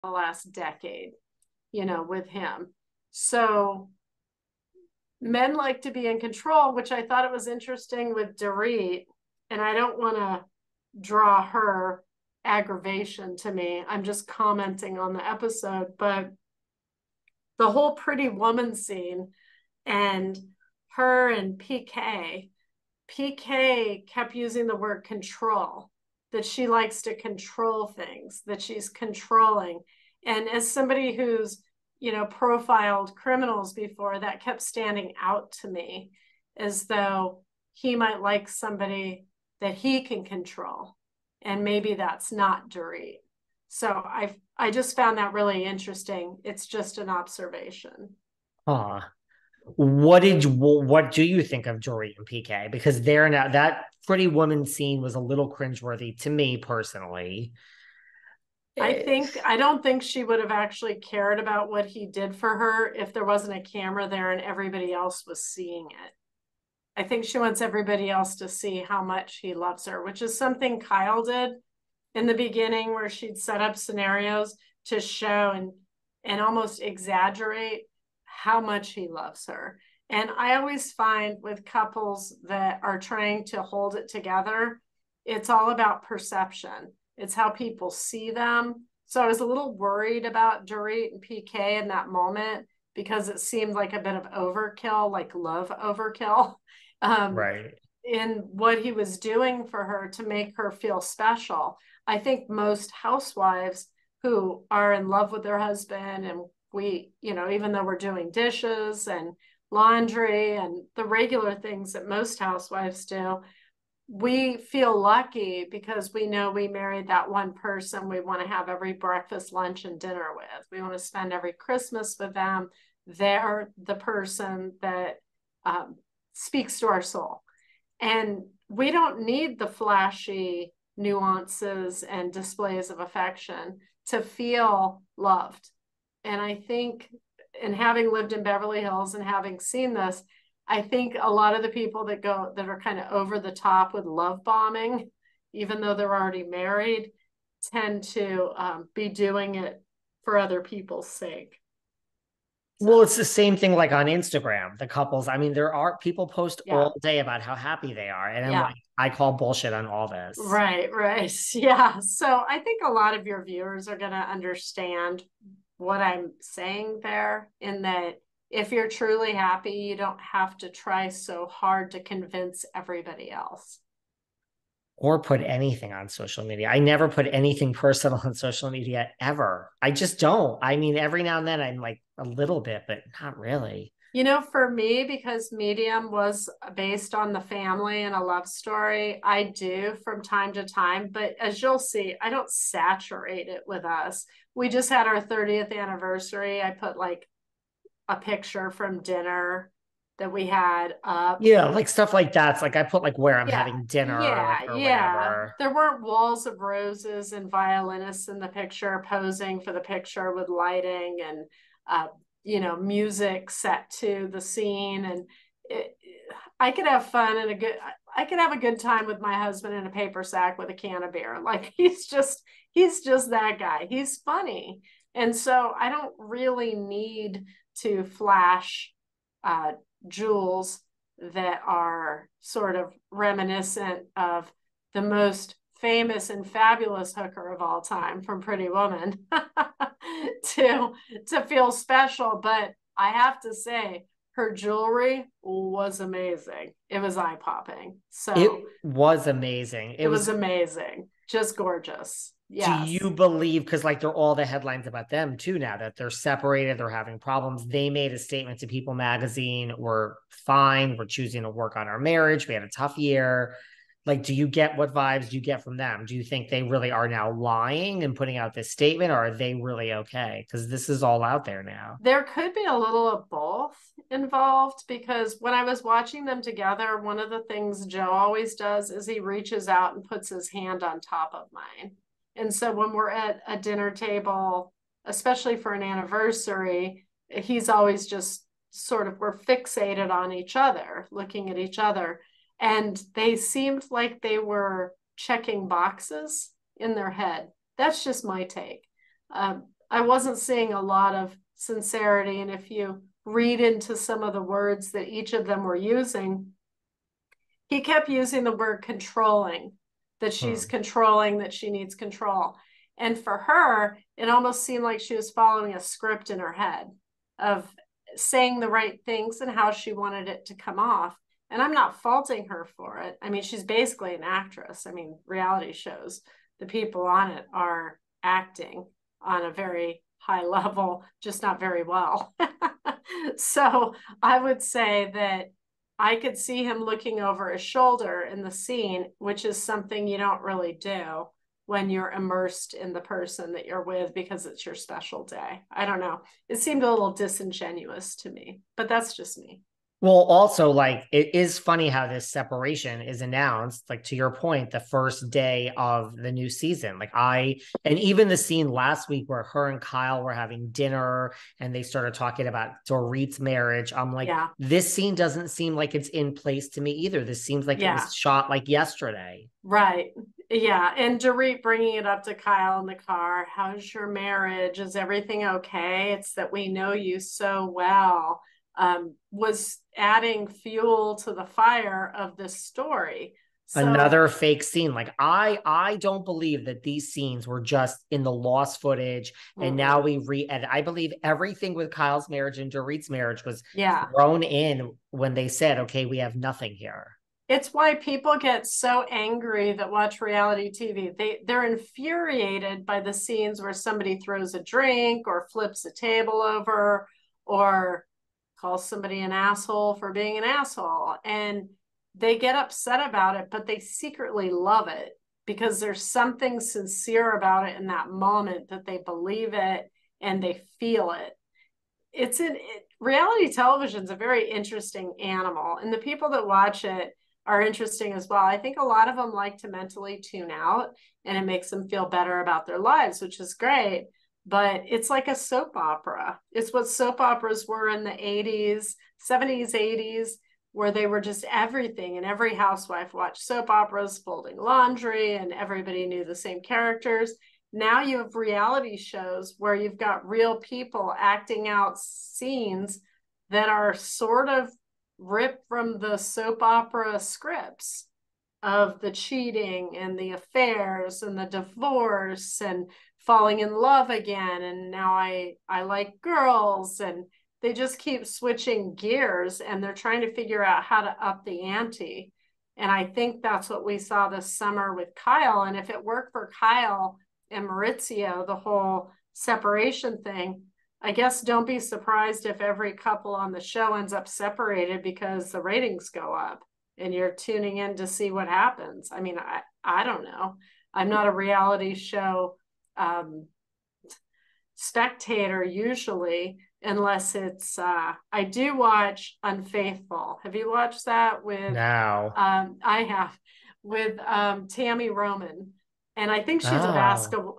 the last decade, with him. So men like to be in control, which I thought it was interesting with Dorit. And I don't want to draw her aggravation to me. I'm just commenting on the episode, but the whole pretty woman scene and her and PK kept using the word control, that she likes to control things, that she's controlling. And as somebody who's, profiled criminals before, that kept standing out to me as though he might like somebody that he can control. And maybe that's not Dorit. So I just found that really interesting. It's just an observation. Huh. What do you think of Dorit and PK? Because they're now that pretty woman scene was a little cringeworthy to me personally. I don't think she would have actually cared about what he did for her if there wasn't a camera there and everybody else was seeing it. I think she wants everybody else to see how much he loves her, which is something Kyle did in the beginning, where she'd set up scenarios to show and almost exaggerate how much he loves her. And I always find with couples that are trying to hold it together, it's all about perception. It's how people see them. So I was a little worried about Dorit and PK in that moment because it seemed like a bit of overkill, like love overkill, um, Right. in what he was doing for her to make her feel special. I think most housewives who are in love with their husband, and we, even though we're doing dishes and laundry and the regular things that most housewives do, we feel lucky because we know we married that one person we want to have every breakfast, lunch, and dinner with. We want to spend every Christmas with them. They're the person that speaks to our soul. And we don't need the flashy nuances and displays of affection to feel loved. And I think, and having lived in Beverly Hills and having seen this, I think a lot of the people that are kind of over the top with love bombing, even though they're already married, tend to be doing it for other people's sake. Well, So, it's the same thing like on Instagram. The couples, I mean, there are people post yeah, all day about how happy they are. And I'm yeah. like, I call bullshit on all this. Right, right. Yeah. So I think a lot of your viewers are going to understand what I'm saying there, in that if you're truly happy, you don't have to try so hard to convince everybody else. Or put anything on social media. I never put anything personal on social media ever. I just don't. I mean, every now and then I'm like a little bit, but not really. For me, because Medium was based on the family and a love story, I do from time to time. But as you'll see, I don't saturate it with us. We just had our 30th anniversary. I put like a picture from dinner that we had up. Yeah, like stuff like that. It's like I put like where I'm Yeah, having dinner, like yeah, or yeah. whatever. There weren't walls of roses and violinists in the picture posing for the picture with lighting and uh, music set to the scene. And it, I could have fun and I could have a good time with my husband in a paper sack with a can of beer. Like he's just that guy. He's funny. And so I don't really need to flash uh, jewels that are sort of reminiscent of the most famous and fabulous hooker of all time from Pretty Woman to feel special. But I have to say, her jewelry was amazing. It was eye popping. So It was amazing. It it was was, amazing, just gorgeous. do Yes. you believe, because like they're all the headlines about them too now that they're separated, they're having problems. They made a statement to People magazine, we're fine, we're choosing to work on our marriage. We had a tough year. Like, do you get what vibes do you get from them? Do you think they really are now lying and putting out this statement, or are they really okay? Because this is all out there now. There could be a little of both involved, because when I was watching them together, one of the things Joe always does is he reaches out and puts his hand on top of mine. And so when we're at a dinner table, especially for an anniversary, he's always just sort of, we're fixated on each other, looking at each other. And they seemed like they were checking boxes in their head. That's just my take. I wasn't seeing a lot of sincerity. And if you read into some of the words that each of them were using, he kept using the word controlling, that she's controlling, that she needs control. And for her, it almost seemed like she was following a script in her head of saying the right things and how she wanted it to come off. And I'm not faulting her for it. I mean, she's basically an actress. I mean, reality shows, the people on it are acting on a very high level, just not very well. So I would say that I could see him looking over his shoulder in the scene, which is something you don't really do when you're immersed in the person that you're with because it's your special day. I don't know. It seemed a little disingenuous to me, but that's just me. Well, also, like, it is funny how this separation is announced, like, to your point, the first day of the new season. And even the scene last week where her and Kyle were having dinner and they started talking about Dorit's marriage. I'm like, Yeah. This scene doesn't seem like it's in place to me either. This seems like it was shot like yesterday. Right. Yeah. And Dorit bringing it up to Kyle in the car. How's your marriage? Is everything okay? It's that we know you so well. Was adding fuel to the fire of this story. So, another fake scene. Like, I don't believe that these scenes were just in the lost footage and now we re-edit. I believe everything with Kyle's marriage and Dorit's marriage was thrown in when they said, okay, we have nothing here. It's why people get so angry that watch reality TV. They're infuriated by the scenes where somebody throws a drink or flips a table over or calls somebody an asshole for being an asshole. And they get upset about it, but they secretly love it because there's something sincere about it in that moment that they believe it and they feel it. Reality television is a very interesting animal, and the people that watch it are interesting as well. I think a lot of them like to mentally tune out and it makes them feel better about their lives, which is great. But it's like a soap opera. It's what soap operas were in the 80s, 70s, 80s, where they were just everything. And every housewife watched soap operas, folding laundry, and everybody knew the same characters. Now you have reality shows where you've got real people acting out scenes that are sort of ripped from the soap opera scripts of the cheating and the affairs and the divorce and falling in love again. And now I like girls, and they just keep switching gears and they're trying to figure out how to up the ante. And I think that's what we saw this summer with Kyle. And if it worked for Kyle and Mauricio, the whole separation thing, I guess don't be surprised if every couple on the show ends up separated because the ratings go up and you're tuning in to see what happens. I mean, I don't know. I'm not a reality show spectator usually, unless it's I do watch Unfaithful. Have you watched that with No. I have, with Tammy Roman, and I think she's a basketball